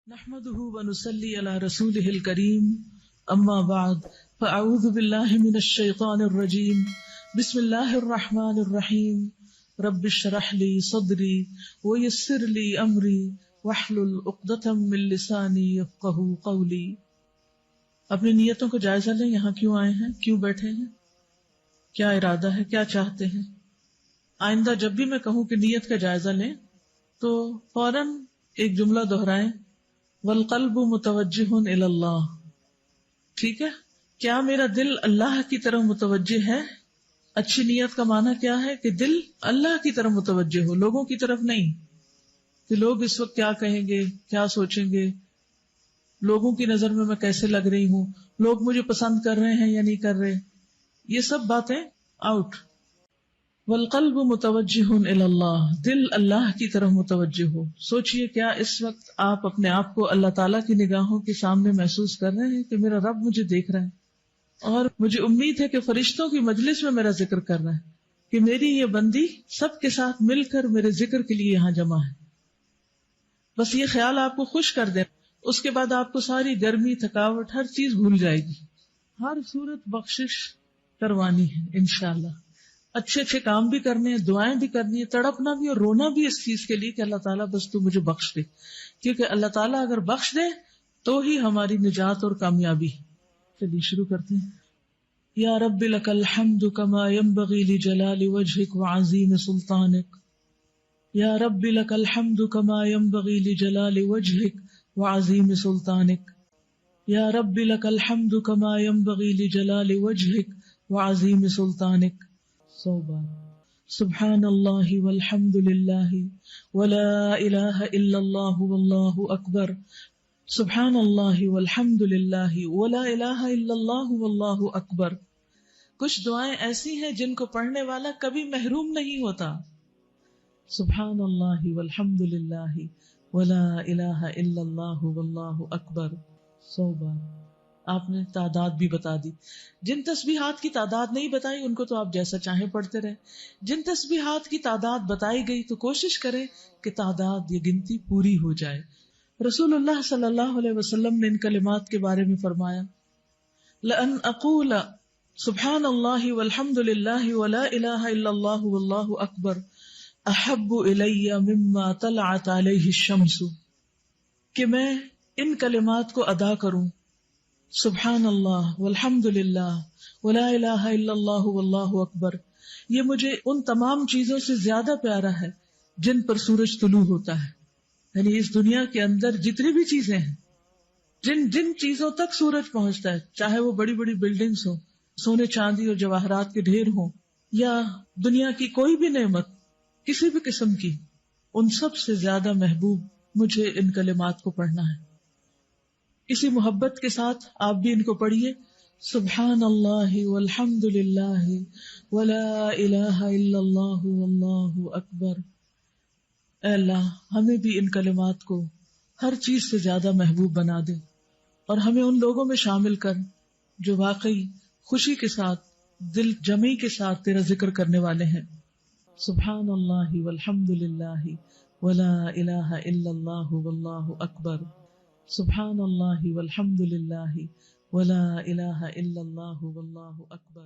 نحمده ونصلي على رسوله الكريم اما بعد فاعوذ بالله من الشيطان الرجيم بسم الله الرحمن الرحيم رب اشرح لي صدري ويسر لي امري واحلل عقدة من لساني يفقهوا قولي۔ اپنی نیتوں کو جائزہ لیں، یہاں کیوں آئے ہیں، کیوں بیٹھے ہیں، کیا ارادہ ہے، کیا چاہتے ہیں۔ آئندہ جب بھی میں کہوں کہ نیت کا جائزہ لیں تو فوراً ایک جملہ دہرائیں، والقلب متوجہ الی اللہ۔ ٹھیک ہے، کیا میرا دل اللہ کی طرف متوجہ ہے؟ اچھی نیت کا معنی کیا ہے کہ دل اللہ کی طرف متوجہ ہو، لوگوں کی طرف نہیں کہ لوگ اس وقت کیا کہیں گے، کیا سوچیں گے، لوگوں کی نظر میں کیسے لگ رہی ہوں، لوگ مجھے پسند کر رہے ہیں یا نہیں کر رہے، یہ سب باتیں آؤٹ۔ والقلب متوجہ الی اللہ، دل اللہ کی طرف متوجہ ہو۔ سوچئے کیا اس وقت آپ اپنے آپ کو اللہ تعالیٰ کی نگاہوں کے سامنے محسوس کر رہے ہیں کہ میرا رب مجھے دیکھ رہا ہے، اور مجھے امید ہے کہ فرشتوں کی مجلس میں میرا ذکر کر رہا ہے، کہ میری یہ بندی سب کے ساتھ مل کر میرے ذکر کے لیے یہاں جمع ہے۔ بس یہ خیال آپ کو خوش کر دے، اس کے بعد آپ کو ساری گرمی، تھکاوٹ، ہر چیز بھول جائے گی۔ ہر صورت بخشش کروانی ہے انشاءاللہ، اچھے اچھے کام بھی کرنے ہیں، دعائیں بھی کرنی ہے، تڑپنا بھی اور رونا بھی اس چیز کے لیے کہ اللہ تعالیٰ بس تو مجھے بخش دے، کیونکہ اللہ تعالیٰ اگر بخش دے تو ہی ہماری نجات اور کامیابی۔ چلیے شروع کرتے ہیں۔ یا رب لک الحمد کما ینبغی لجلال وجہک وعظیم سلطانک، یا رب لک الحمد کما ینبغی لجلال وجہک وعظیم سلطانک، یا رب لک الحمد کما ینبغی لجلال وجہک وعظیم سلطانک۔ 100 بار سبحان اللہ والحمد للہ ولا الہ الا اللہ واللہ اکبر، سبحان اللہ والحمد للہ ولا الہ الا اللہ واللہ اکبر۔ کچھ دعائیں ایسی ہیں جن کو پڑھنے والا کبھی محروم نہیں ہوتا۔ سبحان اللہ والحمد للہ ولا الہ الا اللہ واللہ اکبر 100 بار۔ آپ نے تعداد بھی بتا دی، جن تسبیحات کی تعداد نہیں بتائی ان کو تو آپ جیسا چاہیں پڑھتے رہے، جن تسبیحات کی تعداد بتائی گئی تو کوشش کریں کہ تعداد یہ گنتی پوری ہو جائے۔ رسول اللہ صلی اللہ علیہ وسلم نے ان کلمات کے بارے میں فرمایا، لَأَنْ أَقُولَ سُبْحَانَ اللَّهِ وَالْحَمْدُ لِلَّهِ وَلَا إِلَهَ إِلَّا اللَّهُ وَاللَّهُ أَكْبَرُ أَحَبُّ إِلَيَّ مِمَّا طَلَعَتْ عَلَيْهِ الشَّمْسُ، کہ میں ان کلمات کو ادا کروں، سبحان اللہ والحمد للہ ولا الہ الا اللہ واللہ اکبر، یہ مجھے ان تمام چیزوں سے زیادہ پیارا ہے جن پر سورج طلوع ہوتا ہے۔ یعنی اس دنیا کے اندر جتنی بھی چیزیں ہیں، جن جن چیزوں تک سورج پہنچتا ہے، چاہے وہ بڑی بڑی بلڈنگز ہوں، سونے چاندی اور جواہرات کے ڈھیر ہوں، یا دنیا کی کوئی بھی نعمت کسی بھی قسم کی، ان سب سے زیادہ محبوب مجھے ان کلمات کو پڑھنا ہے۔ اسی محبت کے ساتھ آپ بھی ان کو پڑھیے، سبحان اللہ والحمد للہ ولا الہ الا اللہ واللہ اکبر۔ اے اللہ ہمیں بھی ان کلمات کو ہر چیز سے زیادہ محبوب بنا دے، اور ہمیں ان لوگوں میں شامل کر جو واقعی خوشی کے ساتھ، دل جمی کے ساتھ تیرا ذکر کرنے والے ہیں۔ سبحان اللہ والحمد للہ ولا الہ الا اللہ واللہ اکبر، سبحان اللہ والحمد للہ ولا الہ الا اللہ واللہ اکبر۔